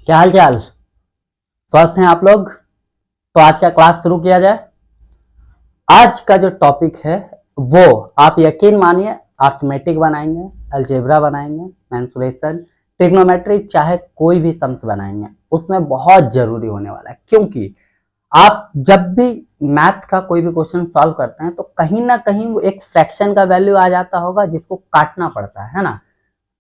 क्या हाल चाल। स्वस्थ हैं आप लोग? तो आज का क्लास शुरू किया जाए। आज का जो टॉपिक है वो आप यकीन मानिए अर्थमेटिक बनाएंगे, अलजेब्रा बनाएंगे, मेंसुरेशन, ट्रिग्नोमेट्री, चाहे कोई भी सम्स बनाएंगे, उसमें बहुत जरूरी होने वाला है। क्योंकि आप जब भी मैथ का कोई भी क्वेश्चन सॉल्व करते हैं तो कहीं ना कहीं एक फ्रैक्शन का वैल्यू आ जाता होगा जिसको काटना पड़ता है ना।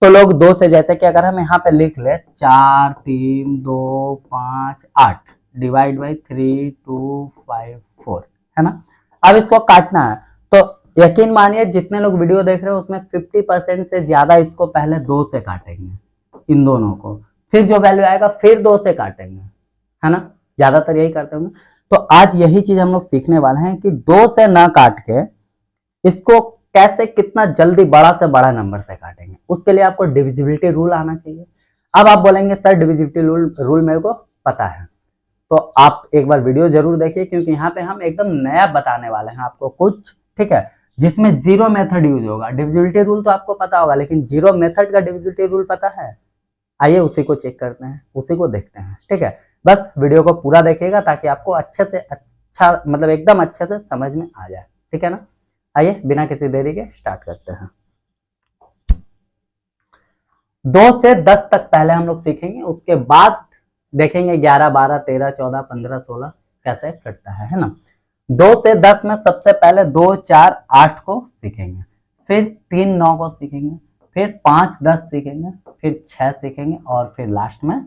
तो लोग दो से, जैसे कि अगर हम यहाँ पे लिख ले 4 3 2 5 8 डिवाइड बाई 3 2 5 4, है ना। अब इसको काटना है तो यकीन मानिए जितने लोग वीडियो देख रहे हो उसमें 50% से ज्यादा इसको पहले दो से काटेंगे, इन दोनों को, फिर जो वैल्यू आएगा फिर दो से काटेंगे, है ना। ज्यादातर यही करते होंगे। तो आज यही चीज हम लोग सीखने वाले हैं कि दो से ना काट के इसको कैसे कितना जल्दी बड़ा से बड़ा नंबर से काटेंगे। उसके लिए आपको डिविजिबिलिटी रूल आना चाहिए। अब आप बोलेंगे सर डिविजिबिलिटी रूल मेरे को पता है, तो आप एक बार वीडियो जरूर देखिए क्योंकि यहाँ पे हम एकदम नया बताने वाले हैं आपको कुछ, ठीक है, जिसमें जीरो मेथड यूज होगा। डिविजिबिलिटी रूल तो आपको पता होगा लेकिन जीरो मेथड का डिविजिबिलिटी रूल पता है? आइए उसी को चेक करते हैं, उसी को देखते हैं, ठीक है। बस वीडियो को पूरा देखिएगा ताकि आपको अच्छे से अच्छा मतलब एकदम अच्छे से समझ में आ जाए, ठीक है ना। आइए बिना किसी देरी के स्टार्ट करते हैं। 2 से 10 तक पहले हम लोग सीखेंगे, उसके बाद देखेंगे 11 12 13 14 15 16 कैसे कटता है ना। 2 से 10 में सबसे पहले 2 4 8 को सीखेंगे, फिर 3 9 को सीखेंगे, फिर 5 10 सीखेंगे, फिर 6 सीखेंगे और फिर लास्ट में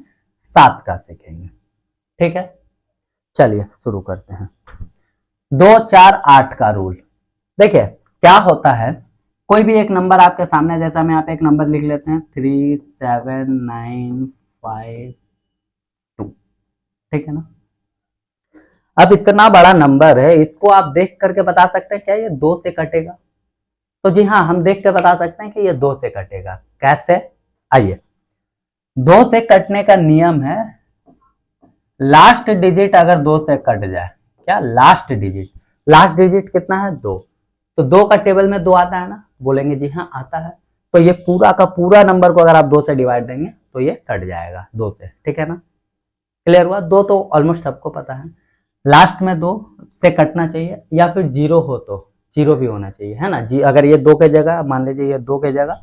7 का सीखेंगे, ठीक है। चलिए शुरू करते हैं। 2 4 8 का रूल देखिए क्या होता है। कोई भी एक नंबर आपके सामने, जैसा हम यहाँ पे एक नंबर लिख लेते हैं 37952, ठीक है ना। अब इतना बड़ा नंबर है, इसको आप देख करके बता सकते हैं क्या ये दो से कटेगा? तो जी हाँ, हम देख के बता सकते हैं कि ये दो से कटेगा। कैसे? आइए, दो से कटने का नियम है, लास्ट डिजिट अगर दो से कट जाए, क्या लास्ट डिजिट कितना है? दो। तो दो का टेबल में दो आता है ना? बोलेंगे जी हाँ आता है। तो ये पूरा का पूरा नंबर को अगर आप दो से डिवाइड देंगे तो ये कट जाएगा दो से, ठीक है ना। क्लियर हुआ? दो तो ऑलमोस्ट सबको पता है। लास्ट में दो से कटना चाहिए या फिर जीरो हो तो जीरो भी होना चाहिए, है ना जी। अगर ये दो के जगह मान लीजिए ये दो के जगह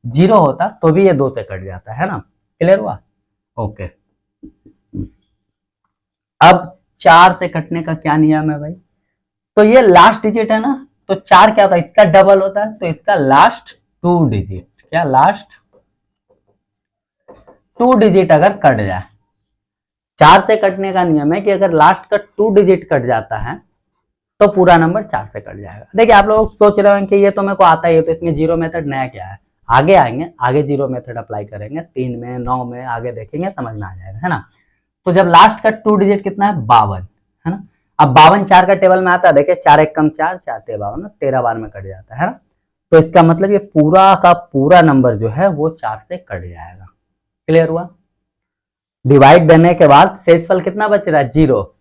जीरो होता तो भी ये दो से कट जाता है ना। क्लियर हुआ? ओके। अब चार से कटने का क्या नियम है भाई? तो ये लास्ट डिजिट है ना, तो चार क्या होता है? इसका डबल होता है, तो इसका लास्ट टू डिजिट, क्या लास्ट टू डिजिट अगर कट जाए, चार से कटने का नियम है कि अगर लास्ट का टू डिजिट कट जाता है तो पूरा नंबर चार से कट जाएगा। देखिए आप लोग सोच रहे हैं कि ये तो मेरे को आता ही है, तो इसमें जीरो मेथड नया क्या है? आगे आएंगे, आगे जीरो मेथड अप्लाई करेंगे, 3 में 9 में आगे देखेंगे, समझ में आ जाएगा, है ना। तो जब लास्ट का टू डिजिट कितना है? 52, है ना। अब 52 चार का टेबल में आता है, देखिए 4 एक कम 4 4 52, 13 बार में कट जाता है ना। तो इसका मतलब ये पूरा का पूरा नंबर जो है वो 4 से कट जाएगा। क्लियर हुआ? डिवाइड देने के बाद शेषफल कितना बच रहा है? जीरो,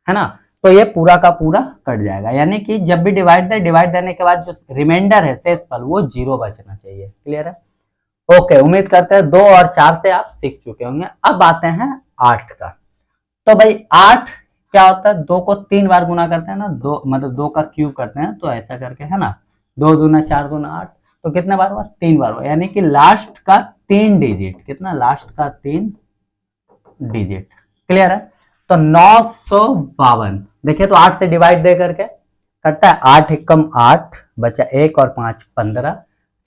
है ना। तो ये पूरा का पूरा कट जाएगा, यानी कि जब भी डिवाइड देने के बाद जो रिमाइंडर है शेषफल वो जीरो बचना चाहिए। क्लियर है? ओके, उम्मीद करते हैं 2 और 4 से आप सीख चुके होंगे। अब आते हैं 8 का। तो भाई 8 क्या होता है? 2 को 3 बार गुना करते हैं ना, दो मतलब 2 का क्यूब करते हैं, तो ऐसा करके, है ना। 2 दूना 4 दूना 8, तो कितने बार हुआ? 3 बार हुआ, यानी कि लास्ट का 3 डिजिट कितना? लास्ट का 3 डिजिट। क्लियर है? तो 952 देखिए, तो 8 से डिवाइड दे करके कटता है। 8 एकम 8 बचा 1 और 5 15,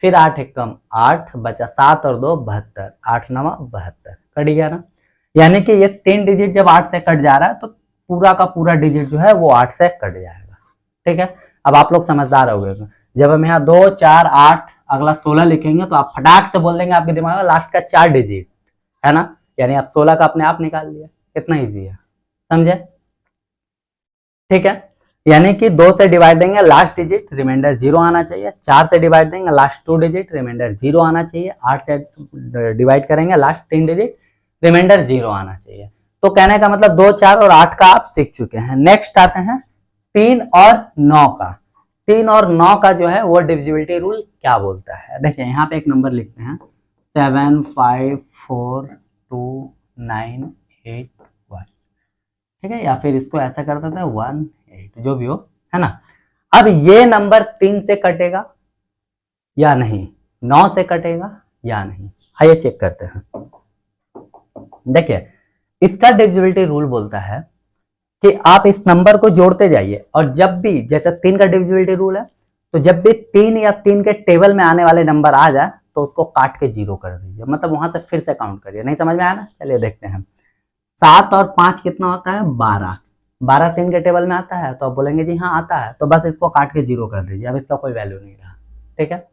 फिर 8 एकम 8 बचा 7 और 2 72, 8 9 72, कट गया ना। यानी कि ये 3 डिजिट जब 8 से कट जा रहा है तो पूरा का पूरा डिजिट जो है वो 8 से कट जाएगा, ठीक है। अब आप लोग समझदार हो गए। जब हम यहाँ 2 4 8 अगला 16 लिखेंगे तो आप फटाक से बोल देंगे आपके दिमाग में लास्ट का 4 डिजिट, है ना। यानी आप 16 का अपने आप निकाल लिया। कितना ईजी है, समझे? ठीक है, यानी कि 2 से डिवाइड देंगे लास्ट डिजिट रिमाइंडर 0 आना चाहिए, 4 से डिवाइड देंगे लास्ट 2 डिजिट रिमाइंडर 0 आना चाहिए, 8 से डिवाइड करेंगे लास्ट 3 डिजिट रिमाइंडर 0 आना चाहिए। तो कहने का मतलब 2 4 और 8 का आप सीख चुके हैं। नेक्स्ट आते हैं 3 और 9 का। 3 और 9 का जो है वो डिविजिबिलिटी रूल क्या बोलता है? देखिए यहाँ पे एक नंबर लिखते हैं 7 5 4 2 981, ठीक है, या फिर इसको ऐसा कर देते हैं 18, जो भी हो, है ना। अब ये नंबर 3 से कटेगा या नहीं, 9 से कटेगा या नहीं, आइए चेक करते हैं। देखिए इसका डिविजिबिलिटी रूल बोलता है कि आप इस नंबर को जोड़ते जाइए, और जब भी, जैसे 3 का डिविजिबिलिटी रूल है, तो जब भी 3 या 3 के टेबल में आने वाले नंबर आ जाए तो उसको काट के 0 कर दीजिए, मतलब वहां से फिर से काउंट करिए। नहीं समझ में आया ना, चलिए देखते हैं। 7 और 5 कितना होता है, 12। 12 3 के टेबल में आता है, तो आप बोलेंगे जी हाँ आता है, तो बस इसको काट के 0 कर दीजिए, अब इसका कोई वैल्यू नहीं रहा, ठीक है।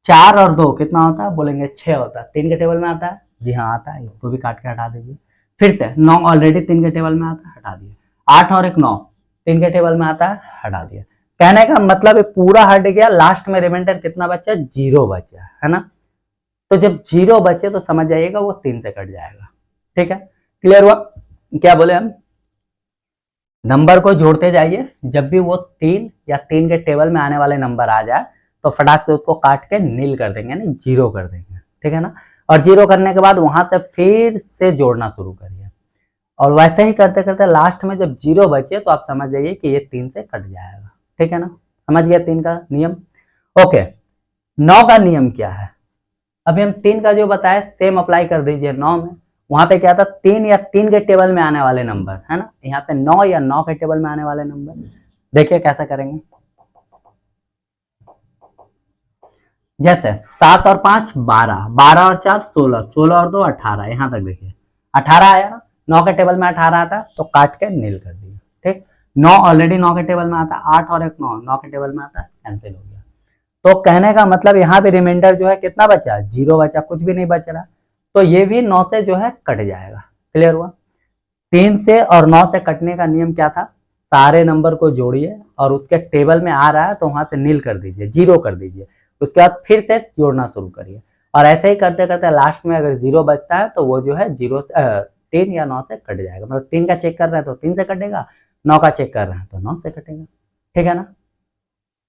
4 और 2 कितना होता है, बोलेंगे 6 होता है, 3 के टेबल में आता है, जी हाँ आता है, इसको भी काट के हटा दीजिए। फिर से 9 ऑलरेडी 3 के टेबल में आता है, हटा दिए। 8 और 1 9, 3 के टेबल में आता है, हटा दिया। कहने का मतलब ये पूरा हट गया, लास्ट में रिमाइंडर कितना बचा, 0 बचा, है ना। तो जब 0 बचे तो समझ जाइएगा वो 3 से कट जाएगा, ठीक है। क्लियर हुआ, क्या बोले हम, नंबर को जोड़ते जाइए, जब भी वो 3 या 3 के टेबल में आने वाले नंबर आ जाए तो फटाक से उसको काट के नील कर देंगे, यानी 0 कर देंगे, ठीक है ना। और 0 करने के बाद वहां से फिर से जोड़ना शुरू करिए, और वैसे ही करते करते लास्ट में जब 0 बचे तो आप समझ जाइए कि ये 3 से कट जाएगा, ठीक है ना। समझ गया 3 का नियम। ओके, 9 का नियम क्या है, अभी हम 3 का जो बताया सेम अप्लाई कर दीजिए 9 में। वहां पे क्या था, 3 या 3 के टेबल में आने वाले नंबर, है ना, यहाँ पे 9 या 9 के टेबल में आने वाले नंबर। देखिए कैसा करेंगे, जैसे 7 और 5 12, 12 और 4 16, 16 और 2 18, यहां तक देखिए 18 आया ना, 9 के टेबल में 18 आता तो काट के नील कर दिया, ठीक। 9 ऑलरेडी 9 के टेबल में आता, 8 और 1 9, 9 के टेबल में आता, कैंसिल हो गया। तो कहने का मतलब यहाँ पे रिमाइंडर जो है कितना बचा, 0 बचा, कुछ भी नहीं बच रहा, तो ये भी 9 से जो है कट जाएगा। क्लियर हुआ। 3 से और 9 से कटने का नियम क्या था, सारे नंबर को जोड़िए और उसके टेबल में आ रहा है तो वहां से नील कर दीजिए, 0 कर दीजिए, उसके बाद फिर से जोड़ना शुरू करिए, और ऐसे ही करते करते लास्ट में अगर 0 बचता है तो वो जो है 3 या 9 से कट जाएगा। मतलब 3 का चेक कर रहे हैं तो 3 से कटेगा, 9 का चेक कर रहे हैं तो 9 से कटेगा, ठीक है ना।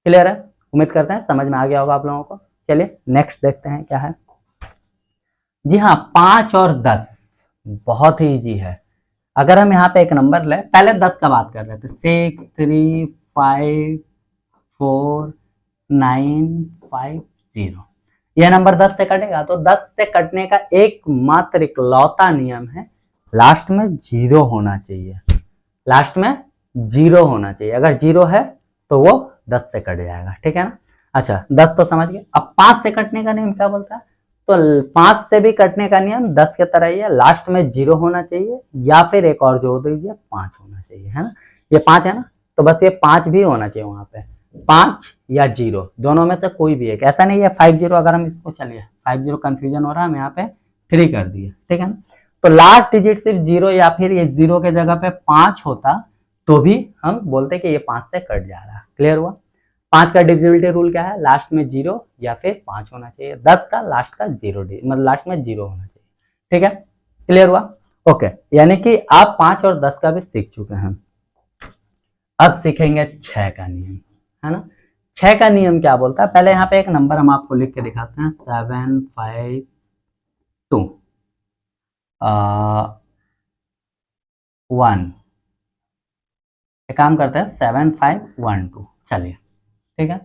क्लियर है, उम्मीद करते हैं समझ में आ गया होगा आप लोगों को। चलिए नेक्स्ट देखते हैं क्या है। जी हाँ, 5 और 10 बहुत ही इजी है। अगर हम यहाँ पे एक नंबर लें, पहले 10 का बात कर रहे थे, 6 3 5 4 9 5 0, यह नंबर 10 से कटेगा। तो 10 से कटने का एकमात्र इकलौता नियम है, लास्ट में 0 होना चाहिए, लास्ट में 0 होना चाहिए। अगर 0 है तो वो 10 से कट जाएगा, ठीक है ना। अच्छा 10 तो समझ गए। अब 5 से कटने का नियम क्या बोलता है, तो 5 से भी कटने का नियम 10 के तरह ही है, लास्ट में 0 होना चाहिए या फिर एक और जोड़ दीजिए 5 होना चाहिए, है ना। ये 5 है ना, तो बस ये 5 भी होना चाहिए वहां पे, 5 या 0 दोनों में से कोई भी एक, ऐसा नहीं है 50। अगर हम इसको, चलिए 50 कंफ्यूजन हो रहा है, हम यहाँ पे 3 कर दिए, ठीक है ना। तो लास्ट डिजिट सिर्फ 0 या फिर ये 0 के जगह पे 5 होता तो भी हम बोलते कि ये 5 से कट जा रहा है। क्लियर हुआ। 5 का डिविजिबिलिटी रूल क्या है, लास्ट में 0 या फिर 5 होना चाहिए। 10 का लास्ट का 0, मतलब लास्ट में 0 होना चाहिए, ठीक है। क्लियर हुआ। ओके, यानी कि आप 5 और 10 का भी सीख चुके हैं। अब सीखेंगे 6 का नियम, है ना। 6 का नियम क्या बोलता है, पहले यहाँ पे एक नंबर हम आपको लिख के दिखाते हैं, 7 5 2 1। एक काम करते हैं 7 5 1 2, चलिए ठीक है।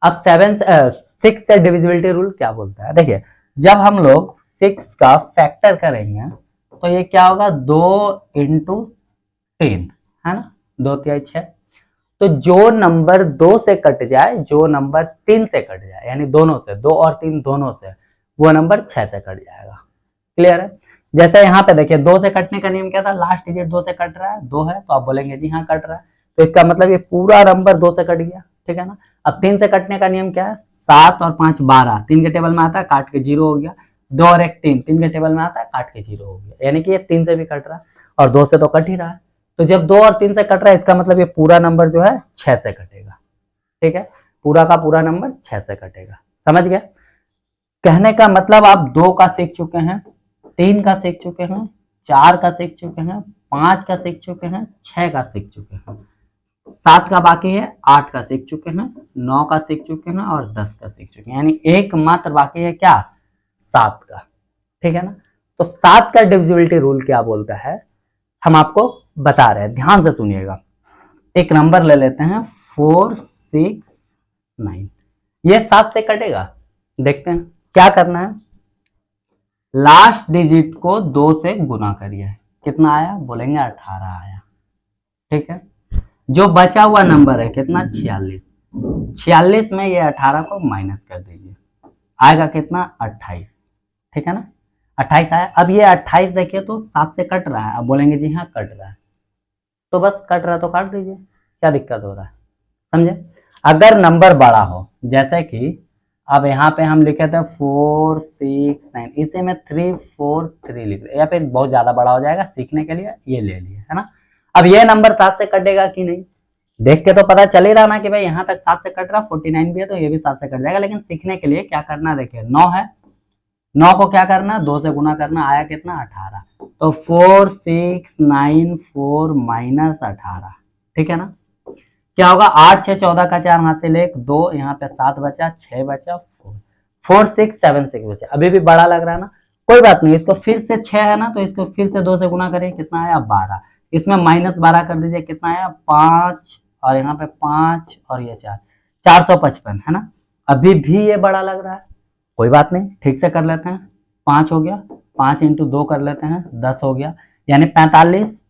अब 6 से डिविजिबिलिटी रूल क्या बोलता है, देखिए जब हम लोग 6 का फैक्टर करेंगे तो ये क्या होगा, 2 इंटू 3, है ना, 2 3 6। तो जो नंबर 2 से कट जाए, जो नंबर 3 से कट जाए, यानी दोनों से, 2 और 3 दोनों से, वो नंबर 6 से कट जाएगा। क्लियर है। जैसे यहाँ पे देखिए 2 से कटने का नियम क्या था, लास्ट डिजिट 2 से कट रहा है, 2 है तो आप बोलेंगे जी हाँ कट रहा है, तो इसका मतलब ये पूरा नंबर 2 से कट गया, ठीक है ना। अब 3 से कटने का नियम क्या है, 7 और 5 12, 3 के टेबल में आता है, काट के 0 हो गया। 2 और 1 3, 3 के टेबल में आता है, काट के 0 हो गया, यानी कि ये 3 से भी कट रहा है और 2 से तो कट ही रहा है। तो जब 2 और 3 से कट रहा है, इसका मतलब ये पूरा नंबर जो है 6 से कटेगा, ठीक है। पूरा का पूरा नंबर 6 से कटेगा, समझ गए। कहने का मतलब आप 2 का सीख चुके हैं, 3 का सीख चुके हैं, 4 का सीख चुके हैं, 5 का सीख चुके हैं, 6 का सीख चुके हैं, 7 का बाकी है, 8 का सीख चुके हैं, 9 का सीख चुके हैं और 10 का सीख चुके हैं, यानी एक मात्र बाकी है क्या, 7 का, ठीक है ना। तो 7 का डिविजिबिलिटी रूल क्या बोलता है हम आपको बता रहे हैं, ध्यान से सुनिएगा। एक नंबर ले लेते हैं 4 6 9, ये 7 से कटेगा। देखते हैं क्या करना है, लास्ट डिजिट को 2 से गुना करिए, कितना आया, बोलेंगे 18 आया। ठीक है, जो बचा हुआ नंबर है कितना, 46, 46 में ये 18 को माइनस कर दीजिए, आएगा कितना, 28। ठीक है ना, 28 आया। अब ये 28 देखिए तो 7 से कट रहा है, अब बोलेंगे जी हाँ कट रहा है, तो बस कट रहा है तो काट दीजिए, क्या दिक्कत हो रहा है, समझे। अगर नंबर बड़ा हो, जैसे कि अब यहाँ पे हम लिखे थे 4 6 9, इसे में 3 4 3 लिख रहे, या फिर बहुत ज्यादा बड़ा हो जाएगा, सीखने के लिए ये ले लिए, है ना। अब ये नंबर 7 से कटेगा कि नहीं, देख के तो पता चल ही रहा ना कि भाई यहाँ तक 7 से कट रहा, 49 भी है तो ये भी 7 से कट जाएगा। लेकिन सीखने के लिए क्या करना, देखिए 9 है, 9 को क्या करना, 2 से गुना करना, आया कितना, 18। तो 4 6 9 4 माइनस 18, ठीक है ना। क्या होगा, 8 6 14 का 4 हाथ से ले 2, यहाँ पे 7 बचा, 6 बचा, 4 6 7 6 बचा। अभी भी बड़ा लग रहा है ना, कोई बात नहीं, इसको फिर से 6 है ना तो इसको फिर से 2 से गुना करिए, कितना आया, 12। इसमें माइनस 12 कर दीजिए, कितना आया, 5, और यहाँ पे 5 और ये 4, 455, है ना। अभी भी ये बड़ा लग रहा है, कोई बात नहीं, ठीक से कर लेते हैं। 5 हो गया, 5 इंटू 2 कर लेते हैं, 10 हो गया, यानी 45।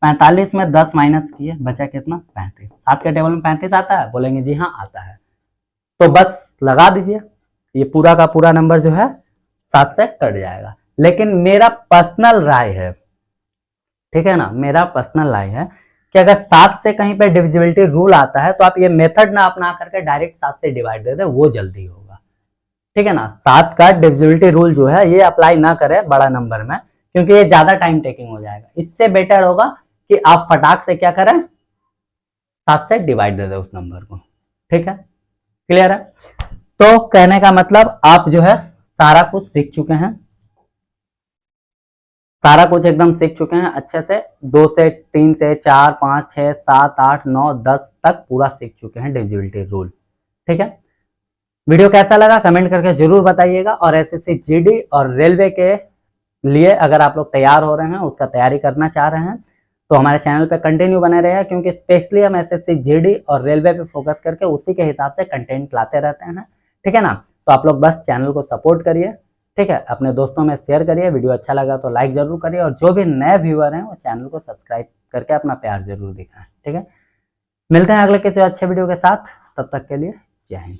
45 में 10 माइनस किए, बचा कितना, 35। 7 के टेबल में 35 आता है, बोलेंगे जी हाँ आता है, तो बस लगा दीजिए, ये पूरा का पूरा नंबर जो है 7 से कट जाएगा। लेकिन मेरा पर्सनल राय है, ठीक है ना, मेरा पर्सनल राय है कि अगर 7 से कहीं पे डिविजिबिलिटी रूल आता है तो आप ये मेथड ना अपना करके डायरेक्ट 7 से डिवाइड दे दे, वो जल्दी होगा। ठीक है ना, 7 का डिविजिबिलिटी रूल जो है ये अप्लाई ना करें बड़ा नंबर में, क्योंकि ये ज्यादा टाइम टेकिंग हो जाएगा। इससे बेटर होगा कि आप फटाक से क्या करें, 7 से डिवाइड दे दे उस नंबर को। ठीक है, क्लियर है। तो कहने का मतलब आप जो है सारा कुछ सीख चुके हैं, सारा कुछ एकदम सीख चुके हैं अच्छे से, 2 से 3 से 4 5 6 7 8 9 10 तक पूरा सीख चुके हैं डिविजिबिलिटी रूल। ठीक है, वीडियो कैसा लगा कमेंट करके जरूर बताइएगा। और एसएससी जीडी और रेलवे के लिए अगर आप लोग तैयार हो रहे हैं, उसका तैयारी करना चाह रहे हैं, तो हमारे चैनल पे कंटिन्यू बने रहिए, क्योंकि स्पेशली हम एसएससी जीडी और रेलवे पे फोकस करके उसी के हिसाब से कंटेंट लाते रहते हैं। ठीक है ना, तो आप लोग बस चैनल को सपोर्ट करिए, ठीक है, अपने दोस्तों में शेयर करिए, वीडियो अच्छा लगा तो लाइक जरूर करिए, और जो भी नए व्यूअर हैं वो चैनल को सब्सक्राइब करके अपना प्यार जरूर दिखाएं। ठीक है, मिलते हैं अगले किसी अच्छे वीडियो के साथ, तब तक के लिए जय हिंद।